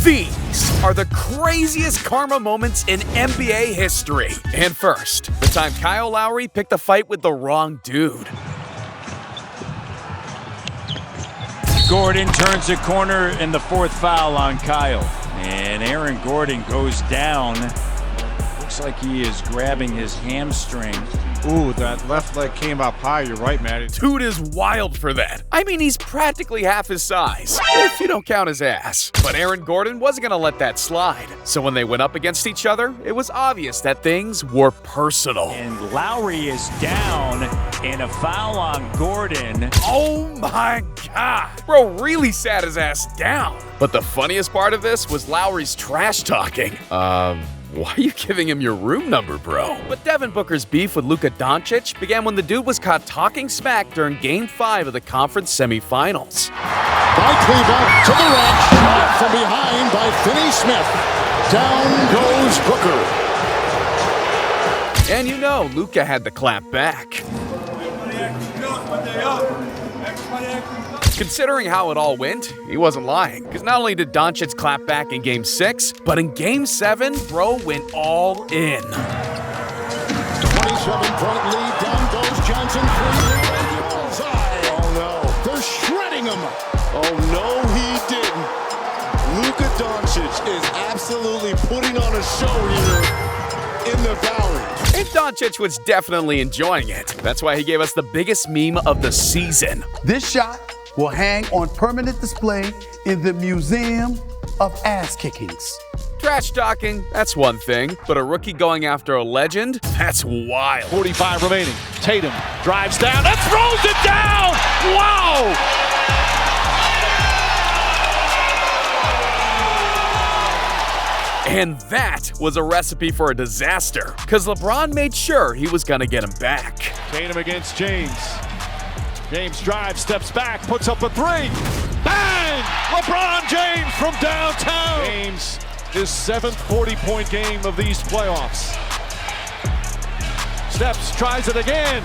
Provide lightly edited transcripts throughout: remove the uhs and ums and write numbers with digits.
These are the craziest karma moments in NBA history. And first, the time Kyle Lowry picked a fight with the wrong dude. Gordon turns the corner and the fourth foul on Kyle. And Aaron Gordon goes down. Looks like he is grabbing his hamstring. Ooh, that left leg came up high. You're right, Matty. Dude is wild for that. I mean, he's practically half his size, if you don't count his ass. But Aaron Gordon wasn't gonna let that slide. So when they went up against each other, it was obvious that things were personal. And Lowry is down, and a foul on Gordon. Oh my God. Bro really sat his ass down. But the funniest part of this was Lowry's trash talking. Why are you giving him your room number, bro? But Devin Booker's beef with Luka Doncic began when the dude was caught talking smack during Game 5 of the conference semifinals. By Kleber to the rack, shot from behind by Finney Smith. Down goes Booker. And you know Luka had the clap back. Considering how it all went, he wasn't lying. Because not only did Doncic clap back in Game 6, but in Game 7, bro went all in. 27-point lead, down goes Johnson. Oh no, they're shredding him. Oh no, he didn't. Luka Doncic is absolutely putting on a show here in the Valley. And Doncic was definitely enjoying it. That's why he gave us the biggest meme of the season. This shot will hang on permanent display in the Museum of Ass Kickings. Trash talking, that's one thing, but a rookie going after a legend, that's wild. 45 remaining. Tatum drives down and throws it down! Wow! And that was a recipe for a disaster, because LeBron made sure he was gonna get him back. Tatum against James. James drives, steps back, puts up a three. Bang! LeBron James from downtown. James, his 7th 40-point game of these playoffs. Steps, tries it again,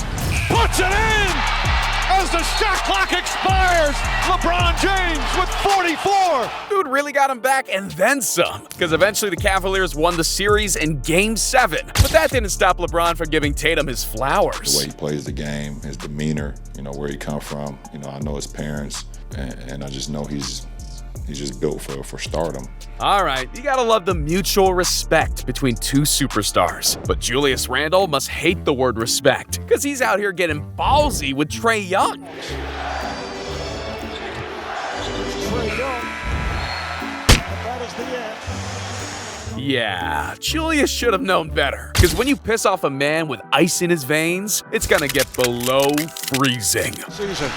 puts it in! As the shot clock expires, LeBron James with 44. Dude really got him back and then some, because eventually the Cavaliers won the series in Game 7. But that didn't stop LeBron from giving Tatum his flowers. The way he plays the game, his demeanor, where he come from. I know his parents, and I just know he's just built for stardom. All right, you gotta love the mutual respect between two superstars. But Julius Randle must hate the word respect, because he's out here getting ballsy with Trae Young. Yeah, Julius should have known better. Because when you piss off a man with ice in his veins, it's gonna get below freezing. Season.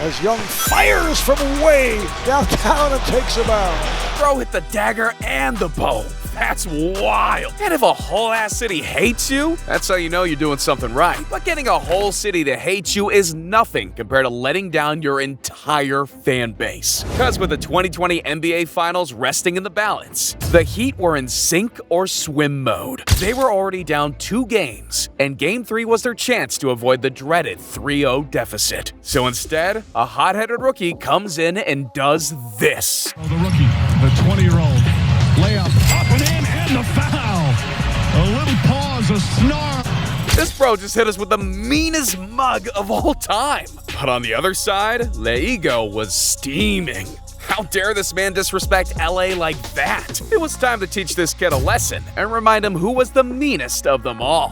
As Young fires from way downtown and takes him out. Bro hit the dagger and the bow. That's wild. And if a whole ass city hates you, that's how you know you're doing something right. But getting a whole city to hate you is nothing compared to letting down your entire fan base. Because with the 2020 NBA Finals resting in the balance, the Heat were in sink or swim mode. They were already down 2 games, and Game 3 was their chance to avoid the dreaded 3-0 deficit. So instead, a hot-headed rookie comes in and does this. The rookie, the 20-year-old, layup, up and in, and the foul. A little pause, a snarl. This bro just hit us with the meanest mug of all time. But on the other side, Leigo was steaming. How dare this man disrespect LA like that? It was time to teach this kid a lesson and remind him who was the meanest of them all.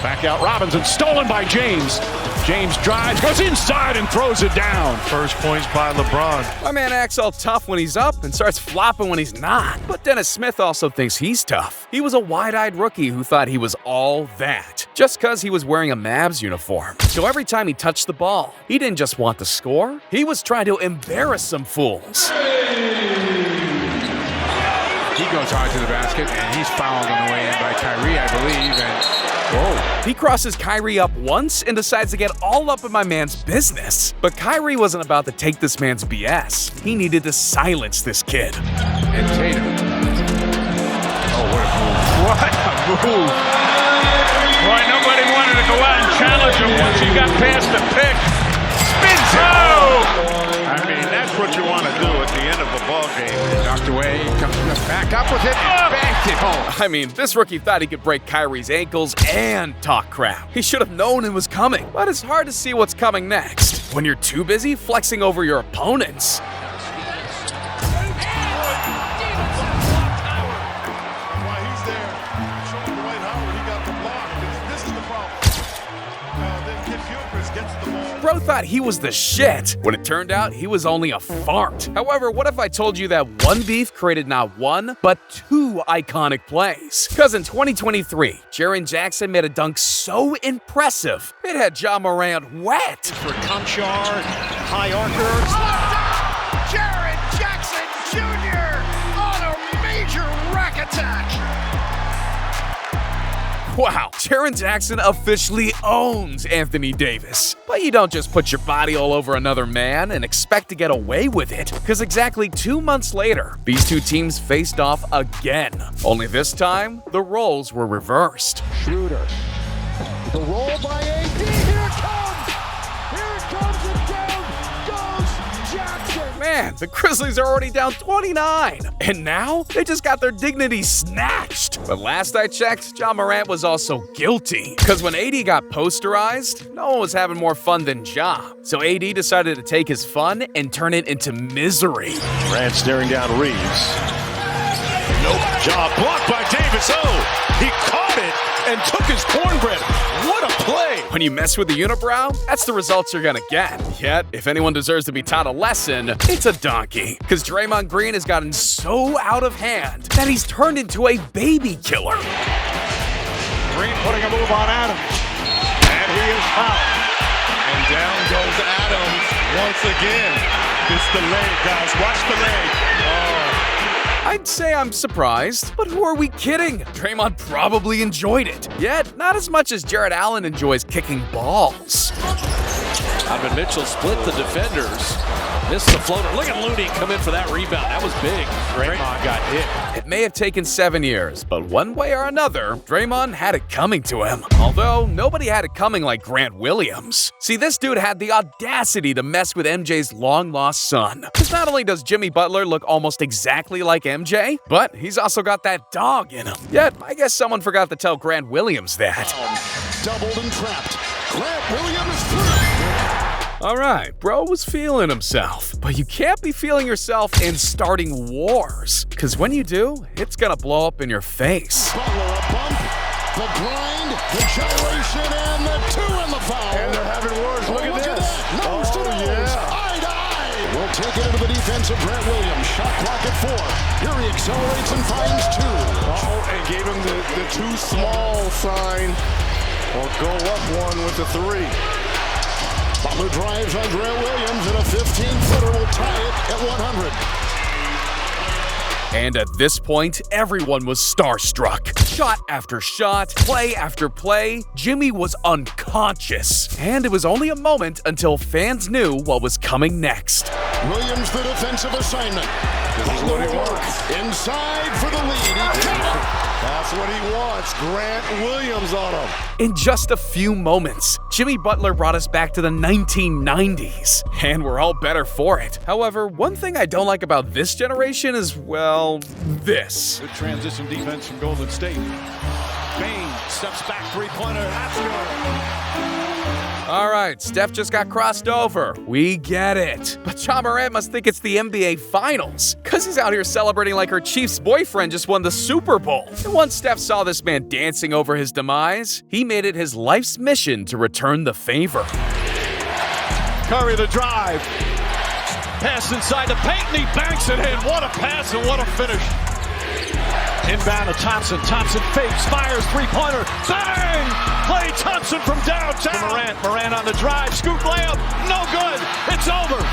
Back out Robinson, stolen by James. James drives, goes inside and throws it down. First points by LeBron. My man acts all tough when he's up and starts flopping when he's not. But Dennis Smith also thinks he's tough. He was a wide-eyed rookie who thought he was all that, just because he was wearing a Mavs uniform. So every time he touched the ball, he didn't just want to score, he was trying to embarrass some fools. He goes hard to the basket, and he's fouled on the way in by Kyrie, I believe, and whoa. He crosses Kyrie up once and decides to get all up in my man's business. But Kyrie wasn't about to take this man's BS. He needed to silence this kid. And Tatum. Oh, what a move. What a move. Boy, nobody wanted to go out and challenge him once he got past the pick. Spins it. Oh! I mean, that's what you want to do at the end of a ball game. Knocked away, comes back up with it, banked it home. I mean, this rookie thought he could break Kyrie's ankles and talk crap. He should have known it was coming, but it's hard to see what's coming next when you're too busy flexing over your opponents. Bro thought he was the shit, when it turned out he was only a fart. However, what if I told you that one beef created not one, but two iconic plays? Because in 2023, Jaren Jackson made a dunk so impressive, it had Ja Morant wet. For Conchar, high archer. Jaren Jackson Jr. on a major rack attack. Wow, Jaren Jackson officially owns Anthony Davis. But you don't just put your body all over another man and expect to get away with it, because exactly 2 months later, these two teams faced off again. Only this time, the roles were reversed. Schroeder. The roll by AD. Here it comes! Here it comes, and down goes Jackson! Man, the Grizzlies are already down 29. And now, they just got their dignity snatched. But last I checked, Ja Morant was also guilty. Because when AD got posterized, no one was having more fun than Ja. So AD decided to take his fun and turn it into misery. Morant staring down Reeves. Nope. Ja blocked by Davis. Oh, he caught it and took his cornbread. What a play! When you mess with the unibrow, that's the results you're gonna get. Yet, if anyone deserves to be taught a lesson, it's a donkey. Because Draymond Green has gotten so out of hand that he's turned into a baby killer. Green putting a move on Adams. And he is fouled. And down goes Adams once again. It's the leg, guys. Watch the leg. Oh. I'd say I'm surprised, but who are we kidding? Draymond probably enjoyed it. Yet, not as much as Jarrett Allen enjoys kicking balls. Donovan Mitchell split the defenders. Missed the floater. Look at Looney come in for that rebound. That was big. Draymond got hit. It may have taken 7 years, but one way or another, Draymond had it coming to him. Although, nobody had it coming like Grant Williams. See, this dude had the audacity to mess with MJ's long-lost son. Because not only does Jimmy Butler look almost exactly like MJ, but he's also got that dog in him. Yet, I guess someone forgot to tell Grant Williams that. Doubled and trapped. Grant Williams through. Alright, bro was feeling himself. But you can't be feeling yourself and starting wars. Because when you do, it's gonna blow up in your face. Butler a bump, the grind, the gyration, and the two in the foul. And they're having words. Look at this. That. Nose to nose. Yeah. Eye to eye. We'll take it into the defense of Grant Williams. Shot clock at 4. Here he accelerates and finds 2. And gave him the too small sign. Or go up one with the 3. Butler drives on Grant Williams, and a 15-footer will tie it at 100. And at this point, everyone was starstruck. Shot after shot, play after play, Jimmy was unconscious. And it was only a moment until fans knew what was coming next. Williams, the defensive assignment. This is what he wants. Inside for the lead. He got it. That's what he wants. Grant Williams on him. In just a few moments, Jimmy Butler brought us back to the 1990s. And we're all better for it. However, one thing I don't like about this generation is, well, this. Good transition defense from Golden State. Bain steps back, three-pointer. That's good. All right, Steph just got crossed over. We get it. But Ja Morant must think it's the NBA Finals, because he's out here celebrating like her Chiefs boyfriend just won the Super Bowl. And once Steph saw this man dancing over his demise, he made it his life's mission to return the favor. Curry the drive. Pass inside the paint, and he banks it in. What a pass and what a finish. Inbound to Thompson. Thompson fakes, fires, three-pointer. Bang! Klay Thompson from downtown. Morant on the drive. Scoop layup. No good. It's over.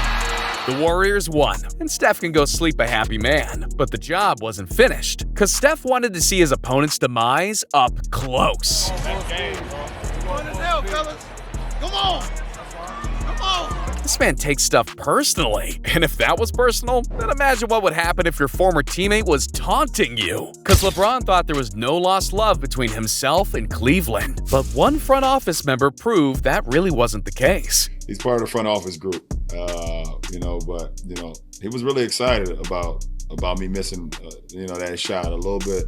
The Warriors won, and Steph can go sleep a happy man. But the job wasn't finished, because Steph wanted to see his opponent's demise up close. Come on! This man takes stuff personally. And if that was personal, then imagine what would happen if your former teammate was taunting you. Because LeBron thought there was no lost love between himself and Cleveland. But one front office member proved that really wasn't the case. He's part of the front office group. You know, but you know, he was really excited about me missing, you know, that shot a little bit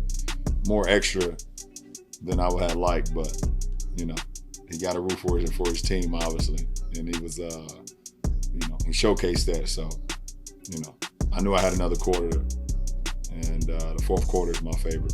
more extra than I would have liked. But you know, he got a root for his team, obviously, and he was, you know, he showcased that. So, you know, I knew I had another quarter, and the fourth quarter is my favorite.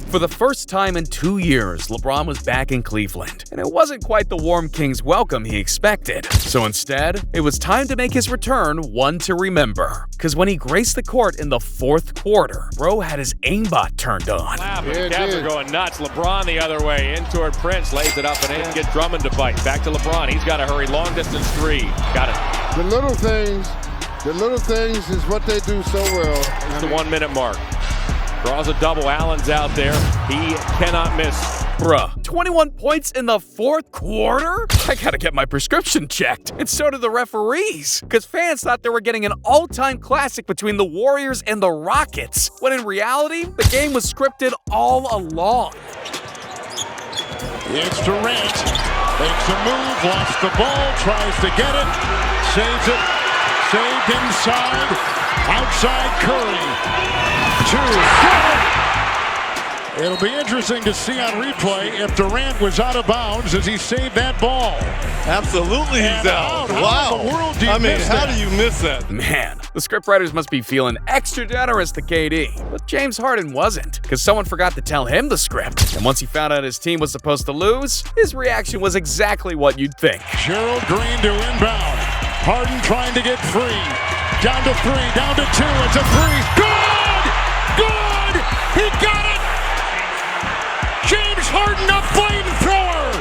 For the first time in 2 years, LeBron was back in Cleveland, and it wasn't quite the warm Kings welcome he expected. So instead, it was time to make his return one to remember. Because when he graced the court in the fourth quarter, bro had his aimbot turned on. The Cavs are going nuts. LeBron the other way, in toward Prince, lays it up and in, get Drummond to bite. Back to LeBron, he's got to hurry, long distance three. Got it. The little things is what they do so well. It's the 1 minute mark. Draws a double, Allen's out there. He cannot miss. Bruh, 21 points in the fourth quarter? I gotta get my prescription checked. And so did the referees. Because fans thought they were getting an all-time classic between the Warriors and the Rockets. When in reality, the game was scripted all along. It's Durant. Makes a move, lost the ball, tries to get it, saves it, saved inside, outside Curry. 2, 4. It'll be interesting to see on replay if Durant was out of bounds as he saved that ball. Absolutely, he's out. Wow. How in the world do you miss how that? do you miss that? Man, the scriptwriters must be feeling extra generous to KD. But James Harden wasn't, because someone forgot to tell him the script. And once he found out his team was supposed to lose, his reaction was exactly what you'd think. Gerald Green to inbound. Harden trying to get free. Down to 3, down to 2. It's a 3. Good! Good! He got it! James Harden, a flamethrower!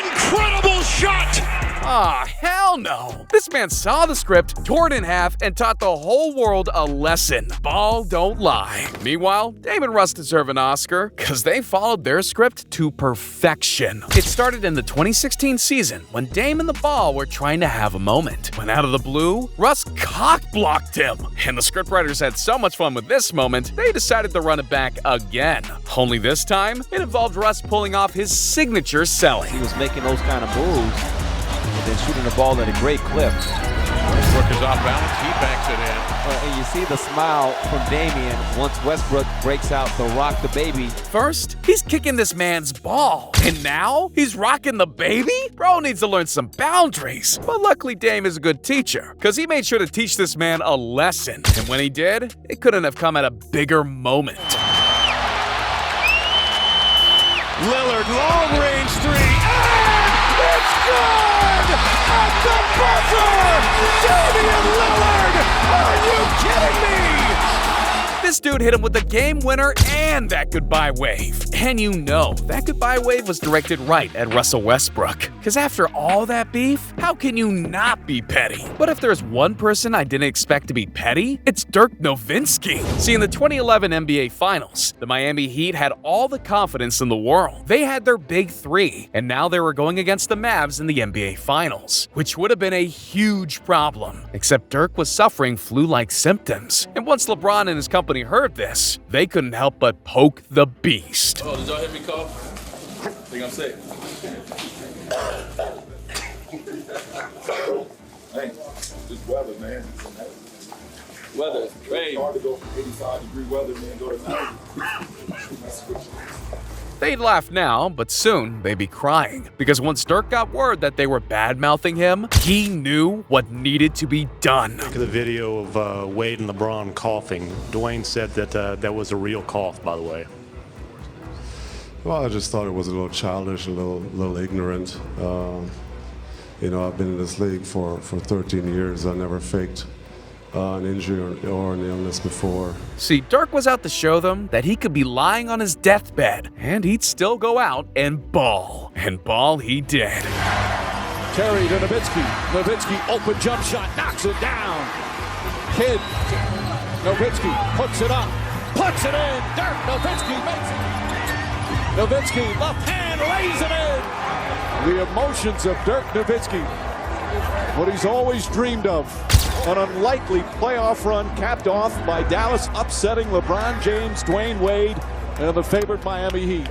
Incredible shot! Ah, hell no. This man saw the script, tore it in half, and taught the whole world a lesson. Ball don't lie. Meanwhile, Dame and Russ deserve an Oscar, because they followed their script to perfection. It started in the 2016 season when Dame and the Ball were trying to have a moment. When out of the blue, Russ cock-blocked him. And the scriptwriters had so much fun with this moment, they decided to run it back again. Only this time, it involved Russ pulling off his signature selling. He was making those kind of moves and then shooting the ball at a great clip. Westbrook is off balance, he banks it in. And you see the smile from Damian once Westbrook breaks out the rock the baby. First, he's kicking this man's ball. And now, he's rocking the baby? Bro needs to learn some boundaries. But luckily, Dame is a good teacher, because he made sure to teach this man a lesson. And when he did, it couldn't have come at a bigger moment. Lillard, long-range 3, and it's good! At the buzzer! Damian Lillard! Are you kidding me? This dude hit him with the game winner and that goodbye wave. And you know, that goodbye wave was directed right at Russell Westbrook. Because after all that beef, how can you not be petty? But if there's one person I didn't expect to be petty, it's Dirk Nowitzki. See, in the 2011 NBA Finals, the Miami Heat had all the confidence in the world. They had their big three, and now they were going against the Mavs in the NBA Finals, which would have been a huge problem. Except Dirk was suffering flu-like symptoms. And once LeBron and his company heard this, they couldn't help but poke the beast. Oh, did y'all hear me cough? Think I'm sick. Hey, this weather, man. Weather, It's hard to go from 85-degree weather and then go to 90. They'd laugh now, but soon they'd be crying. Because once Dirk got word that they were bad-mouthing him, he knew what needed to be done. Look at the video of Wade and LeBron coughing. Dwayne said that that was a real cough, by the way. Well, I just thought it was a little childish, a little ignorant. You know, I've been in this league for 13 years. I never faked an injury or an illness before. See, Dirk was out to show them that he could be lying on his deathbed, and he'd still go out and ball. And ball he did. Terry to Nowitzki. Nowitzki, open jump shot, knocks it down. Kidd. Nowitzki puts it up, puts it in. Dirk Nowitzki makes it. Nowitzki, left hand, lays it in. The emotions of Dirk Nowitzki. What he's always dreamed of. An unlikely playoff run capped off by Dallas upsetting LeBron James, Dwayne Wade, and the favored Miami Heat.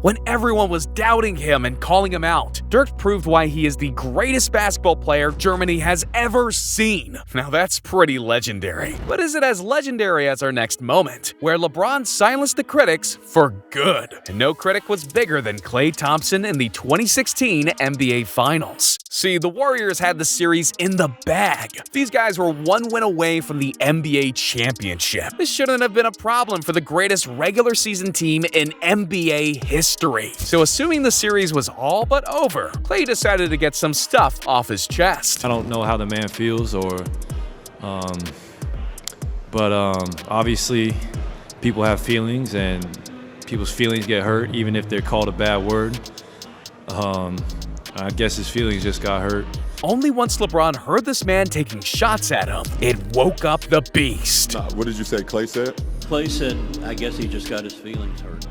When everyone was doubting him and calling him out, Dirk proved why he is the greatest basketball player Germany has ever seen. Now that's pretty legendary. But is it as legendary as our next moment, where LeBron silenced the critics for good? And no critic was bigger than Klay Thompson in the 2016 NBA Finals. See, the Warriors had the series in the bag. These guys were one win away from the NBA championship. This shouldn't have been a problem for the greatest regular season team in NBA history. So assuming the series was all but over, Klay decided to get some stuff off his chest. I don't know how the man feels, but obviously people have feelings, and people's feelings get hurt even if they're called a bad word. I guess his feelings just got hurt. Only once LeBron heard this man taking shots at him, it woke up the beast. What did you say Klay said? Klay said, I guess he just got his feelings hurt.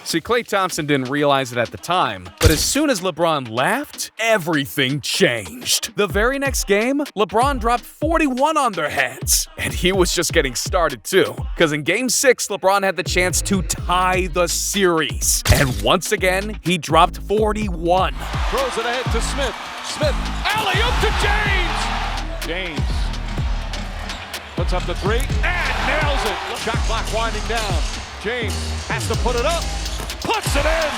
See, Klay Thompson didn't realize it at the time, but as soon as LeBron laughed, everything changed. The very next game, LeBron dropped 41 on their heads. And he was just getting started too, because in Game 6, LeBron had the chance to tie the series. And once again, he dropped 41. Throws it ahead to Smith. Smith, alley-oop to James! James puts up the three and nails it. Shot clock winding down. James has to put it up. Puts it in.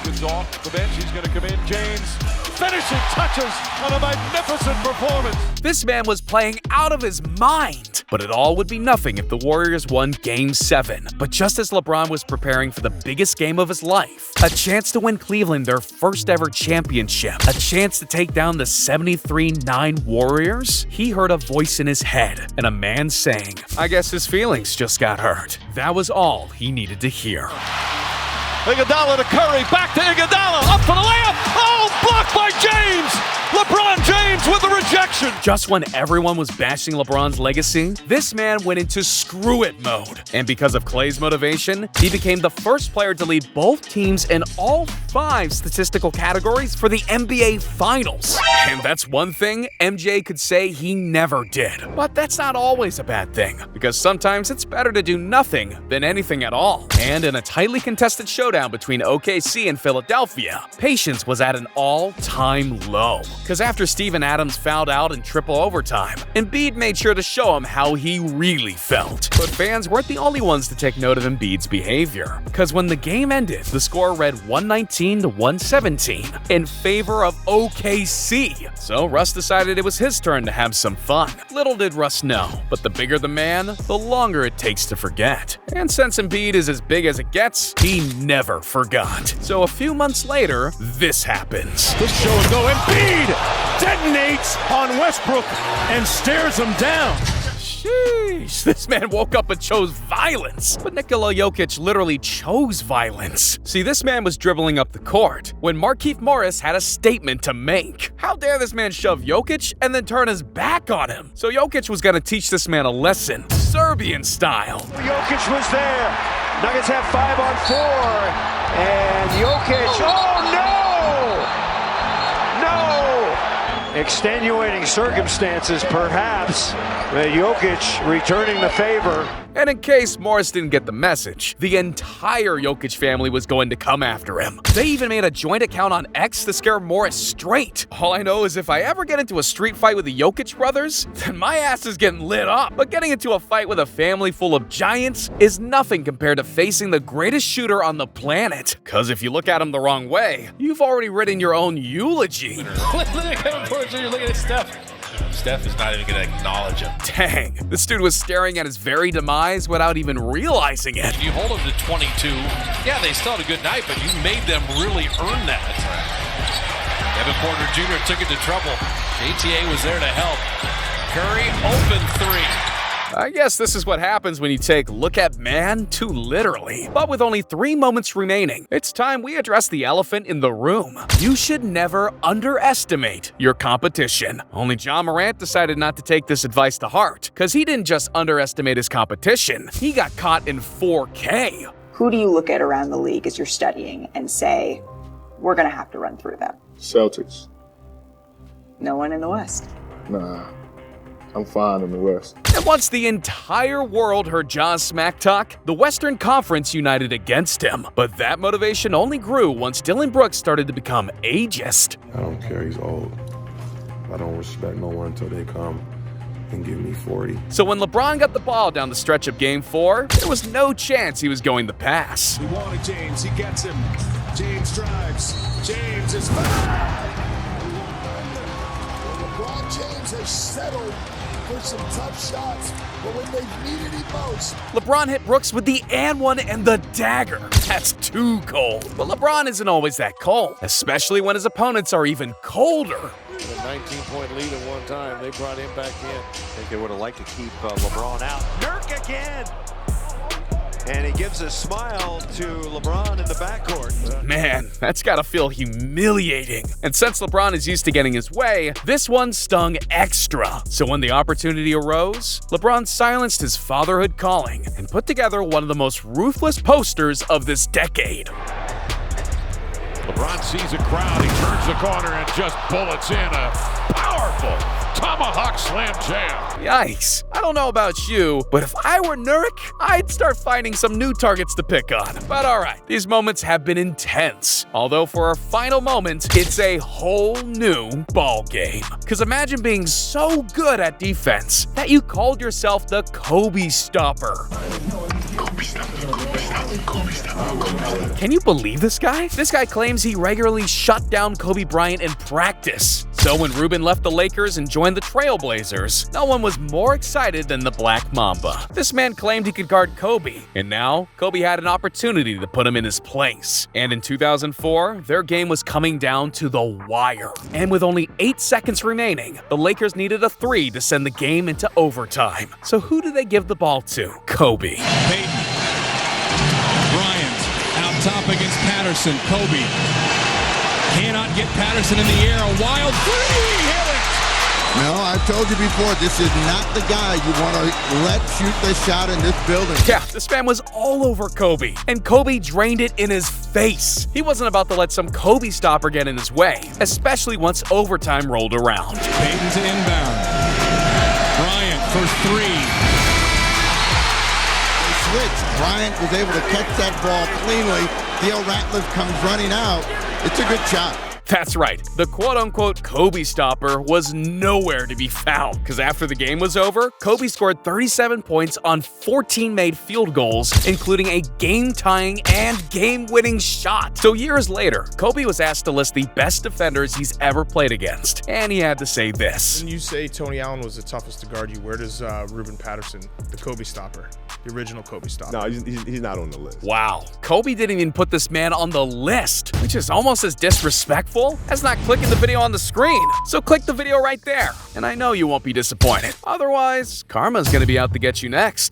Gets off the bench. He's going to come in. James finishing touches on a magnificent performance. This man was playing out of his mind. But it all would be nothing if the Warriors won Game 7. But just as LeBron was preparing for the biggest game of his life, a chance to win Cleveland their first ever championship, a chance to take down the 73-9 Warriors, he heard a voice in his head and a man saying, I guess his feelings just got hurt. That was all he needed to hear. Iguodala to Curry, back to Iguodala, up for the layup. Oh, blocked by James. LeBron James with the rejection. Just when everyone was bashing LeBron's legacy, this man went into screw-it mode. And because of Klay's motivation, he became the first player to lead both teams in all 5 statistical categories for the NBA Finals. And that's one thing MJ could say he never did. But that's not always a bad thing, because sometimes it's better to do nothing than anything at all. And in a tightly contested showdown between OKC and Philadelphia, patience was at an all-time low. Because after Steven Adams fouled out in triple overtime, Embiid made sure to show him how he really felt. But fans weren't the only ones to take note of Embiid's behavior. Because when the game ended, the score read 119 to 117 in favor of OKC. So Russ decided it was his turn to have some fun. Little did Russ know, but the bigger the man, the longer it takes to forget. And since Embiid is as big as it gets, he never forgot. So a few months later, this happens. This show and go. Embiid detonates on Westbrook and stares him down. Sheesh, this man woke up and chose violence. But Nikola Jokic literally chose violence. See, this man was dribbling up the court when Markieff Morris had a statement to make. How dare this man shove Jokic and then turn his back on him? So Jokic was going to teach this man a lesson, Serbian style. Jokic was there. Nuggets have 5 on 4. And Jokic, oh no! Extenuating circumstances, perhaps. Jokic returning the favor. And in case Morris didn't get the message, the entire Jokic family was going to come after him. They even made a joint account on X to scare Morris straight. All I know is if I ever get into a street fight with the Jokic brothers, then my ass is getting lit up. But getting into a fight with a family full of giants is nothing compared to facing the greatest shooter on the planet. Cause if you look at him the wrong way, you've already written your own eulogy. Look at Steph. Steph is not even going to acknowledge him. Dang, this dude was staring at his very demise without even realizing it. You hold him to 22. Yeah, they still had a good night, but you made them really earn that. Evan Porter Jr. took it to trouble. JTA was there to help. Curry, open 3. I guess this is what happens when you take look at man too literally. But with only 3 moments remaining, it's time we address the elephant in the room. You should never underestimate your competition. Only Ja Morant decided not to take this advice to heart, because he didn't just underestimate his competition, he got caught in 4K. Who do you look at around the league as you're studying and say, we're going to have to run through them? Celtics. No one in the West. Nah. I'm fine in the West. And once the entire world heard Ja's smack talk, the Western Conference united against him. But that motivation only grew once Dillon Brooks started to become ageist. I don't care, he's old. I don't respect no one until they come and give me 40. So when LeBron got the ball down the stretch of Game 4, there was no chance he was going to pass. He wanted James. He gets him. James drives. James is fouled. LeBron James has settled for some tough shots, but when they've needed him most. LeBron hit Brooks with the and one and the dagger. That's too cold. But LeBron isn't always that cold, especially when his opponents are even colder. A 19-point lead at one time. They brought him back in. I think they would have liked to keep LeBron out. Nurk again! And he gives a smile to LeBron in the backcourt. Man, that's gotta feel humiliating. And since LeBron is used to getting his way, this one stung extra. So when the opportunity arose, LeBron silenced his fatherhood calling and put together one of the most ruthless posters of this decade. LeBron sees a crowd. He turns the corner and just bullets in a powerful tomahawk slam jam. Yikes. I don't know about you, but if I were Nurk, I'd start finding some new targets to pick on. But alright, these moments have been intense. Although for our final moment, it's a whole new ball game. Cause imagine being so good at defense that you called yourself the Kobe Stopper. Can you believe this guy? This guy claims he regularly shut down Kobe Bryant in practice. So when Ruben left the Lakers and joined the Trailblazers, no one was more excited than the Black Mamba. This man claimed he could guard Kobe, and now Kobe had an opportunity to put him in his place. And in 2004, their game was coming down to the wire. And with only 8 seconds remaining, the Lakers needed a 3 to send the game into overtime. So who did they give the ball to? Kobe. Peyton. Bryant out top against Patterson. Kobe cannot get Patterson in the air. A wild three. Hit it. No, I've told you before, this is not the guy you want to let shoot the shot in this building. Yeah, this man was all over Kobe, and Kobe drained it in his face. He wasn't about to let some Kobe stopper get in his way, especially once overtime rolled around. Peyton to inbound. Bryant for 3. Bryant was able to catch that ball cleanly. Theo Ratliff comes running out. It's a good shot. That's right. The quote-unquote Kobe stopper was nowhere to be found, because after the game was over, Kobe scored 37 points on 14 made field goals, including a game-tying and game-winning shot. So years later, Kobe was asked to list the best defenders he's ever played against, and he had to say this. When you say Tony Allen was the toughest to guard you, where does Ruben Patterson, the Kobe stopper, the original Kobe stopper? No, he's not on the list. Wow. Kobe didn't even put this man on the list, which is almost as disrespectful as not clicking the video on the screen. So click the video right there, and I know you won't be disappointed. Otherwise, karma's gonna be out to get you next.